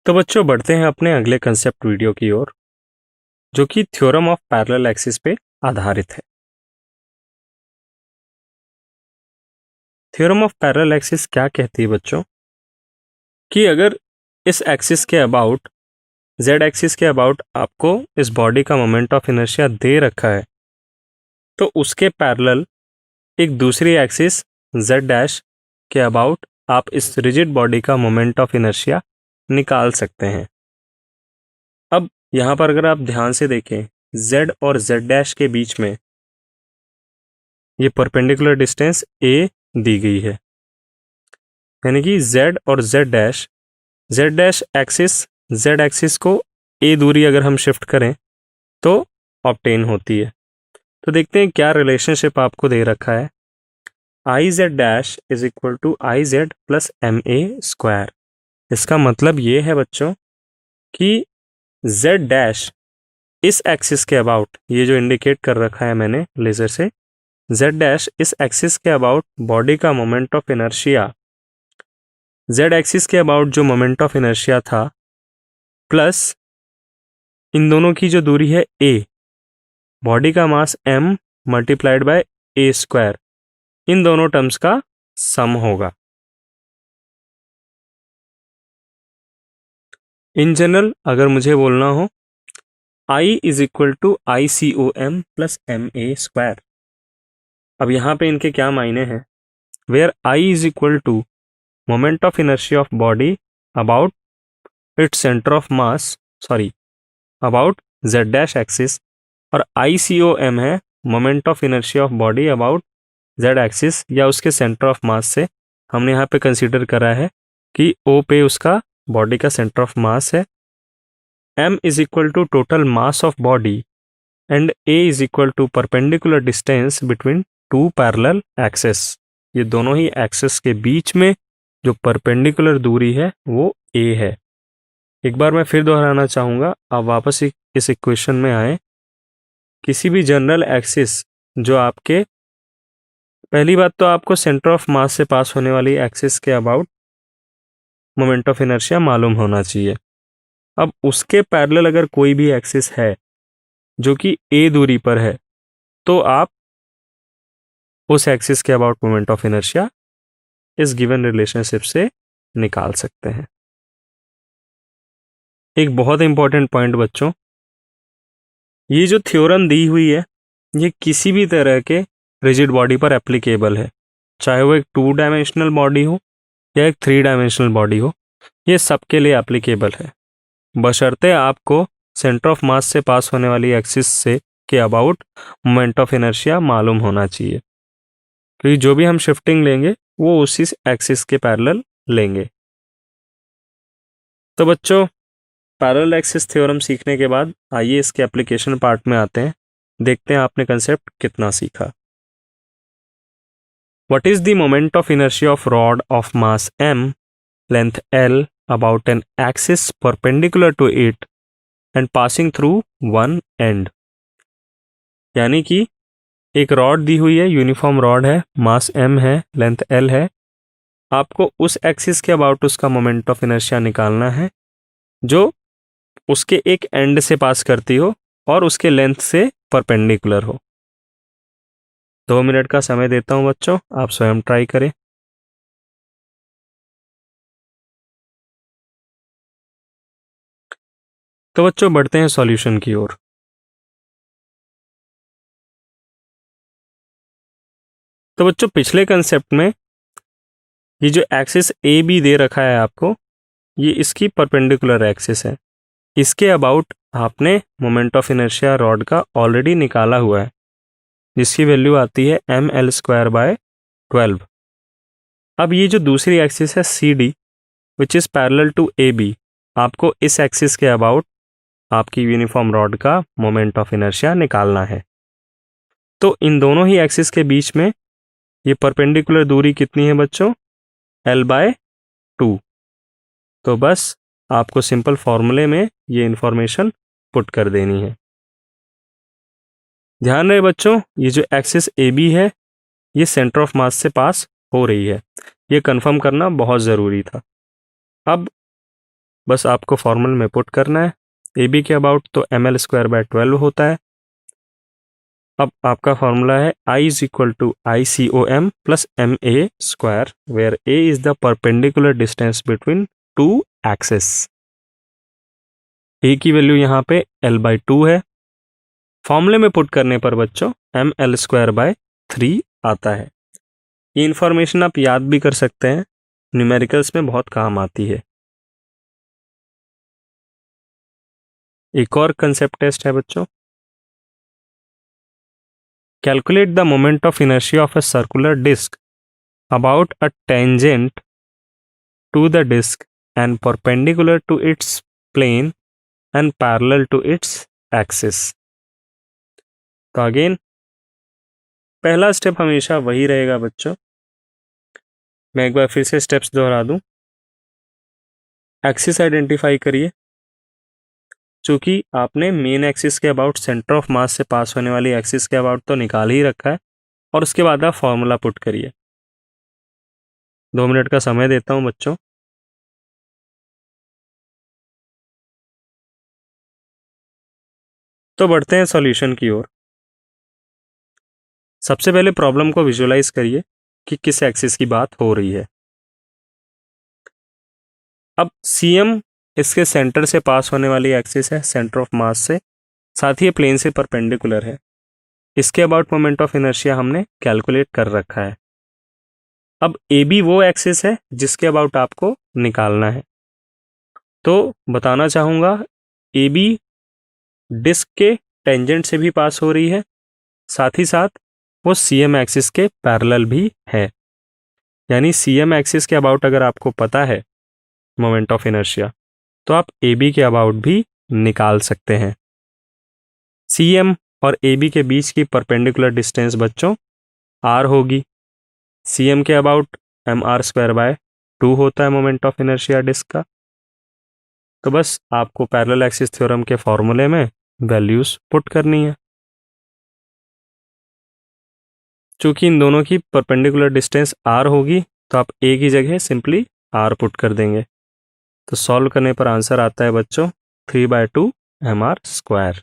तो बच्चों बढ़ते हैं अपने अगले कंसेप्ट वीडियो की ओर, जो कि थ्योरम ऑफ पैरेलल एक्सिस पे आधारित है। थ्योरम ऑफ पैरेलल एक्सिस क्या कहती है बच्चों कि अगर इस एक्सिस के अबाउट, जेड एक्सिस के अबाउट आपको इस बॉडी का मोमेंट ऑफ इनर्शिया दे रखा है, तो उसके पैरेलल एक दूसरी एक्सिस जेड डैश के अबाउट आप इस रिजिड बॉडी का मोमेंट ऑफ इनर्शिया निकाल सकते हैं। अब यहाँ पर अगर आप ध्यान से देखें, z और z डैश के बीच में ये परपेंडिकुलर डिस्टेंस a दी गई है, यानी कि z और z dash axis z axis को a दूरी अगर हम शिफ्ट करें तो ऑब्टेन होती है। तो देखते हैं क्या रिलेशनशिप आपको दे रखा है। I Z dash is equal to I Z plus M A square. इसका मतलब ये है बच्चों कि z डैश इस एक्सिस के अबाउट, ये जो इंडिकेट कर रखा है मैंने लेजर से, z डैश इस एक्सिस के अबाउट बॉडी का moment of inertia, z axis के अबाउट जो मोमेंट ऑफ इनर्शिया था, प्लस इन दोनों की जो दूरी है a, बॉडी का mass m multiplied by a square, इन दोनों टर्म्स का सम होगा। इन जनरल अगर मुझे बोलना हो, I is equal to I C O M plus M A square. अब यहाँ पे इनके क्या मायने हैं? Where I is equal to moment of inertia of body about its centre of mass, about z dash axis, और ICOM है moment of inertia of body about z axis या उसके सेंटर ऑफ मास से। हमने यहाँ पे कंसीडर करा है कि O पे उसका बॉडी का सेंटर ऑफ मास है। M is equal to total mass of body and A is equal to perpendicular distance between two parallel axes. ये दोनों ही एक्सेस के बीच में जो परपेंडिकुलर दूरी है वो A है। एक बार मैं फिर दोहराना चाहूँगा, आप वापस इस इक्वेशन में आए। किसी भी जनरल एक्सिस जो आपके, पहली बात तो आपको सेंटर ऑफ मास से पास होने वाली एक्सिस के अबाउट मोमेंट ऑफ इनर्शिया मालूम होना चाहिए। अब उसके पैरेलल अगर कोई भी एक्सिस है जो कि a दूरी पर है, तो आप उस एक्सिस के अबाउट मोमेंट ऑफ इनर्शिया इस गिवन रिलेशनशिप से निकाल सकते हैं। एक बहुत इंपॉर्टेंट पॉइंट बच्चों, ये जो थ्योरम दी हुई है ये किसी भी तरह के रिजिड बॉडी पर एप्लीकेबल है, चाहे वो एक 2 डायमेंशनल बॉडी हो या एक 3 डायमेंशनल बॉडी हो, ये सबके लिए एप्लीकेबल है, बशर्ते आपको सेंटर ऑफ मास से पास होने वाली एक्सिस से के अबाउट मोमेंट ऑफ इनर्शिया मालूम होना चाहिए, क्योंकि जो भी हम शिफ्टिंग लेंगे वो उसी एक्सिस के पैरेलल लेंगे। तो बच्चों पैरेलल एक्सिस थ्योरम सीखने के बाद आइए इसके एप्लीकेशन पार्ट में आते हैं, देखते हैं आपने कंसेप्ट कितना सीखा। What is the moment of inertia of rod of mass m, length L, about an axis perpendicular to it and passing through one end? यानी कि एक रॉड दी हुई है, यूनिफॉर्म रॉड है, मास m है, लेंथ L है, आपको उस एक्सिस के अबाउट उसका मोमेंट ऑफ इनर्शिया निकालना है जो उसके एक एंड से पास करती हो और उसके लेंथ से परपेंडिकुलर हो। 2 मिनट का समय देता हूं बच्चों, आप स्वयं ट्राई करें। तो बच्चों बढ़ते हैं सॉल्यूशन की ओर। तो बच्चों पिछले कंसेप्ट में ये जो एक्सिस ए बी दे रखा है आपको, ये इसकी परपेंडिकुलर एक्सिस है, इसके अबाउट आपने मोमेंट ऑफ इनर्शिया रॉड का ऑलरेडी निकाला हुआ है, जिसकी वैल्यू आती है ml स्क्वायर बाय 12। अब ये जो दूसरी एक्सिस है C D which is parallel to A B, आपको इस एक्सिस के अबाउट आपकी यूनिफॉर्म रॉड का मोमेंट ऑफ इनर्शिया निकालना है। तो इन दोनों ही एक्सिस के बीच में ये परपेंडिकुलर दूरी कितनी है बच्चों? L by 2। तो बस आपको सिंपल फॉर्मूले में ये इंफॉर्मेशन पुट कर देनी है। ध्यान रहे बच्चों, ये जो एक्सिस ए बी है ये सेंटर ऑफ मास से पास हो रही है, ये कंफर्म करना बहुत ज़रूरी था। अब बस आपको फॉर्मूले में पुट करना है। ए बी के अबाउट तो ml²/12 होता है। अब आपका फॉर्मूला है I is equal to ICOM plus MA², where A is the perpendicular distance between two axes. A की वैल्यू यहाँ पे L/2 है। फॉर्मूले में पुट करने पर बच्चों ml²/3 आता है। ये इंफॉर्मेशन आप याद भी कर सकते हैं, न्यूमेरिकल्स में बहुत काम आती है। एक और कंसेप्ट टेस्ट है बच्चों, calculate the moment of inertia of a circular disc about a tangent to the disc and perpendicular to its plane and parallel to its axis. तो अगेन पहला स्टेप हमेशा वही रहेगा बच्चों, मैं एक बार फिर से स्टेप्स दोहरा दूं। एक्सिस आइडेंटिफाई करिए, चूंकि आपने मेन एक्सिस के अबाउट सेंटर ऑफ मास से पास होने वाली एक्सिस के अबाउट तो निकाल ही रखा है, और उसके बाद आप फॉर्मूला पुट करिए। 2 मिनट का समय देता हूं बच्चों। तो बढ़ते हैं सॉल्यूशन की ओर। सबसे पहले प्रॉब्लम को विजुअलाइज करिए कि किस एक्सिस की बात हो रही है। अब CM इसके सेंटर से पास होने वाली एक्सिस है, सेंटर ऑफ मास से, साथ ही प्लेन से परपेंडिकुलर है। इसके अबाउट मोमेंट ऑफ इनर्शिया हमने कैलकुलेट कर रखा है। अब AB वो एक्सिस है जिसके अबाउट आपको निकालना है। तो बताना चाहूँगा AB डिस्क के टेंजेंट से भी पास हो रही है, साथ ही साथ वो CM एक्सिस के पैरेलल भी है। यानी CM एक्सिस के अबाउट अगर आपको पता है मोमेंट ऑफ इनर्शिया, तो आप AB के अबाउट भी निकाल सकते हैं। CM और AB के बीच की परपेंडिकुलर डिस्टेंस बच्चों R होगी। CM के अबाउट mr²/2 होता है मोमेंट ऑफ इनर्शिया डिस्क का। तो बस आपको पैरेलल एक्सिस थ्योरम के फॉर्मूले में वैल्यूज पुट करनी है। चूंकि इन दोनों की परपेंडिकुलर डिस्टेंस R होगी, तो आप A की जगह सिंपली R पुट कर देंगे। तो सॉल्व करने पर आंसर आता है बच्चों 3/2 mr²।